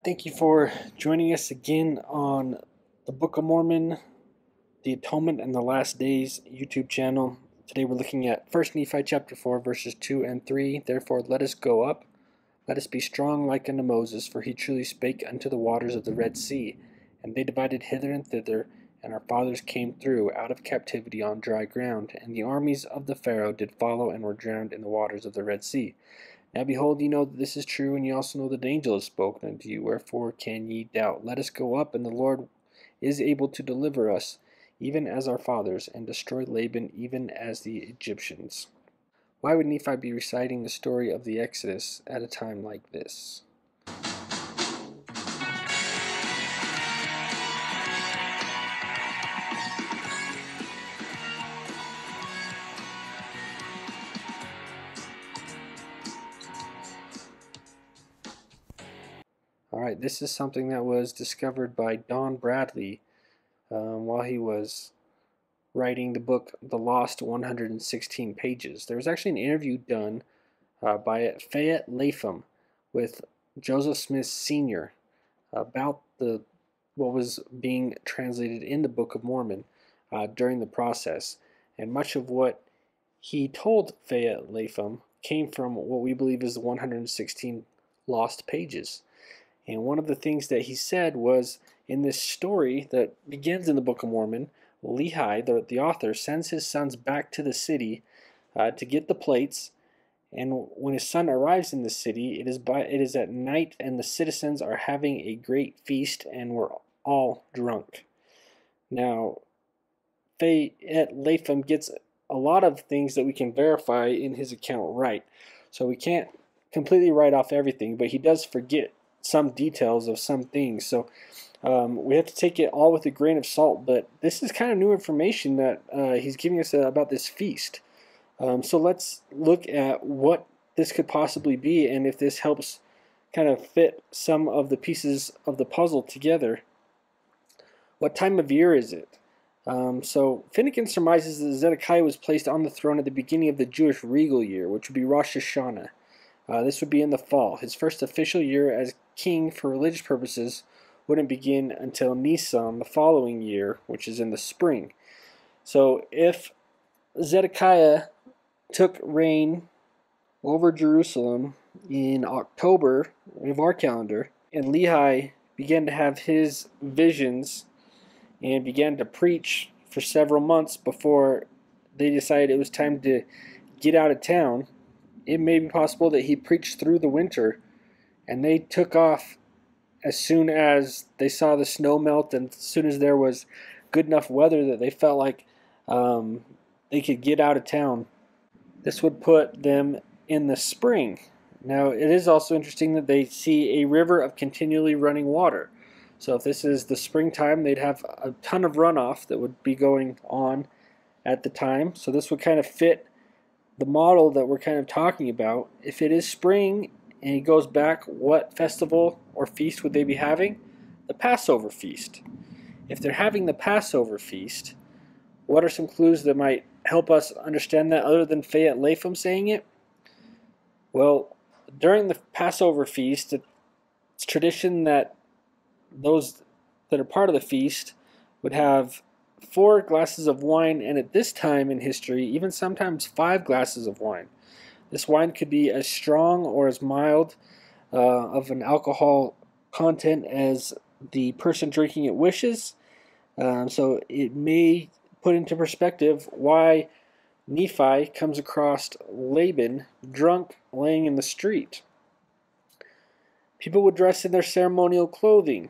Thank you for joining us again on the Book of Mormon, the Atonement and the Last Days YouTube channel. Today we're looking at 1 Nephi chapter 4 verses 2 and 3. Therefore let us go up, let us be strong like unto Moses, for he truly spake unto the waters of the Red Sea, and they divided hither and thither, and our fathers came through out of captivity on dry ground, and the armies of the Pharaoh did follow and were drowned in the waters of the Red Sea. Now behold, ye know that this is true, and ye also know that the angel has spoken unto you. Wherefore can ye doubt? Let us go up, and the Lord is able to deliver us, even as our fathers, and destroy Laban, even as the Egyptians. Why would Nephi be reciting the story of the Exodus at a time like this? Alright, this is something that was discovered by Don Bradley while he was writing the book The Lost 116 Pages. There was actually an interview done by Fayette Latham with Joseph Smith Sr. about what was being translated in the Book of Mormon during the process. And much of what he told Fayette Latham came from what we believe is the 116 lost pages. And one of the things that he said was, in this story that begins in the Book of Mormon, Lehi, the author, sends his sons back to the city to get the plates. And when his son arrives in the city, it is at night, and the citizens are having a great feast, and we're all drunk. Now, Fayette Latham gets a lot of things that we can verify in his account right. So we can't completely write off everything, but he does forget some details of some things. So we have to take it all with a grain of salt, but this is kind of new information that he's giving us about this feast. So let's look at what this could possibly be, and if this helps kind of fit some of the pieces of the puzzle together. What time of year is it? So Finnegan surmises that Zedekiah was placed on the throne at the beginning of the Jewish regal year, which would be Rosh Hashanah. This would be in the fall. His first official year as king for religious purposes wouldn't begin until Nisan the following year, which is in the spring. So if Zedekiah took reign over Jerusalem in October of our calendar, and Lehi began to have his visions and began to preach for several months before they decided it was time to get out of town, it may be possible that he preached through the winter, and they took off as soon as they saw the snow melt, and as soon as there was good enough weather that they felt like they could get out of town. This would put them in the spring. Now, it is also interesting that they see a river of continually running water. So if this is the springtime, they'd have a ton of runoff that would be going on at the time. So this would kind of fit the model that we're kind of talking about. If it is spring and he goes back, what festival or feast would they be having? The Passover feast. If they're having the Passover feast, what are some clues that might help us understand that other than Fayette Latham saying it? Well, during the Passover feast, it's tradition that those that are part of the feast would have 4 glasses of wine, and at this time in history, even sometimes 5 glasses of wine. This wine could be as strong or as mild of an alcohol content as the person drinking it wishes. So it may put into perspective why Nephi comes across Laban drunk laying in the street. People would dress in their ceremonial clothing.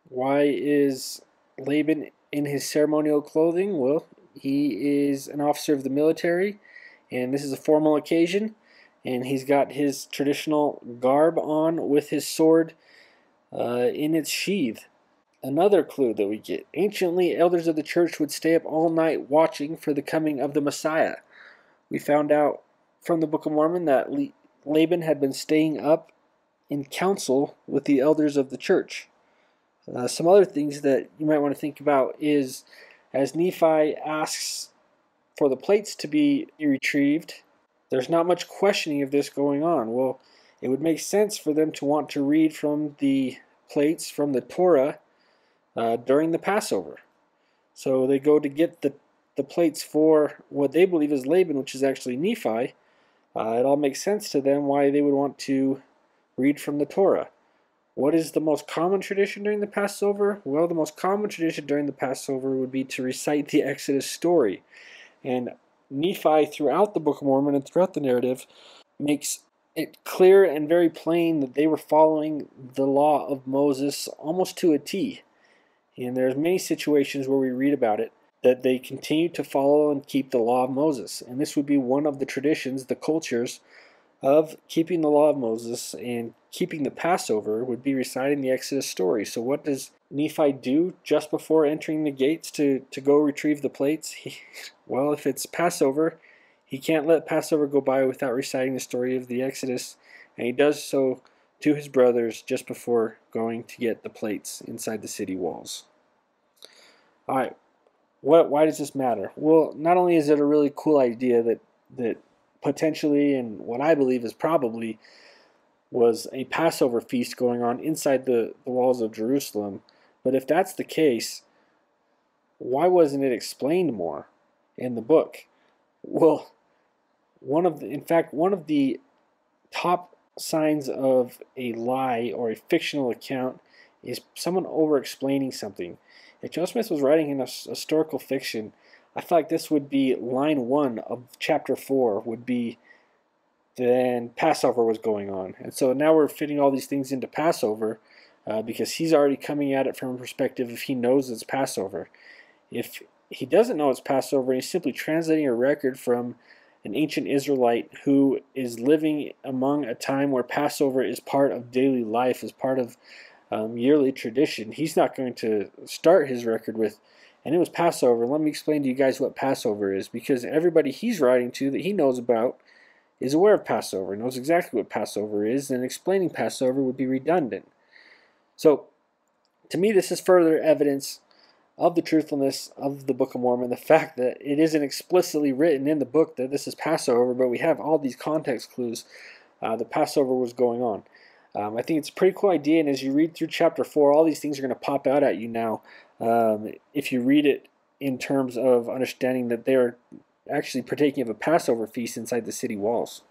Why is Laban in his ceremonial clothing? Well, he is an officer of the military, and this is a formal occasion, and he's got his traditional garb on with his sword in its sheath. Another clue that we get: anciently, elders of the church would stay up all night watching for the coming of the Messiah. We found out from the Book of Mormon that Laban had been staying up in council with the elders of the church. Some other things that you might want to think about is, as Nephi asks for the plates to be retrieved, there's not much questioning of this going on. Well, it would make sense for them to want to read from the plates from the Torah during the Passover. So they go to get the plates for what they believe is Laban, which is actually Nephi. It all makes sense to them why they would want to read from the Torah. What is the most common tradition during the Passover? Well, the most common tradition during the Passover would be to recite the Exodus story. And Nephi, throughout the Book of Mormon and throughout the narrative, makes it clear and very plain that they were following the law of Moses almost to a T. And there's many situations where we read about it, that they continue to follow and keep the law of Moses. And this would be one of the traditions, the cultures, of keeping the law of Moses and keeping the Passover would be reciting the Exodus story. So what does Nephi do just before entering the gates to go retrieve the plates? Well, if it's Passover, he can't let Passover go by without reciting the story of the Exodus, and he does so to his brothers just before going to get the plates inside the city walls. All right, why does this matter? Well, not only is it a really cool idea that potentially, and what I believe is probably, was a Passover feast going on inside the walls of Jerusalem, but if that's the case, why wasn't it explained more in the book? Well, one of the top signs of a lie or a fictional account is someone over-explaining something. If Joe Smith was writing in a historical fiction, I feel like this would be line 1 of chapter 4 would be then Passover was going on. And so now we're fitting all these things into Passover because he's already coming at it from a perspective if he knows it's Passover. If he doesn't know it's Passover, he's simply translating a record from an ancient Israelite who is living among a time where Passover is part of daily life, is part of yearly tradition. He's not going to start his record with, and it was Passover. Let me explain to you guys what Passover is, because everybody he's writing to that he knows about is aware of Passover, knows exactly what Passover is, and explaining Passover would be redundant. So, to me, this is further evidence of the truthfulness of the Book of Mormon, the fact that it isn't explicitly written in the book that this is Passover, but we have all these context clues that Passover was going on. I think it's a pretty cool idea, and as you read through chapter 4, all these things are going to pop out at you now if you read it in terms of understanding that they are actually partaking of a Passover feast inside the city walls.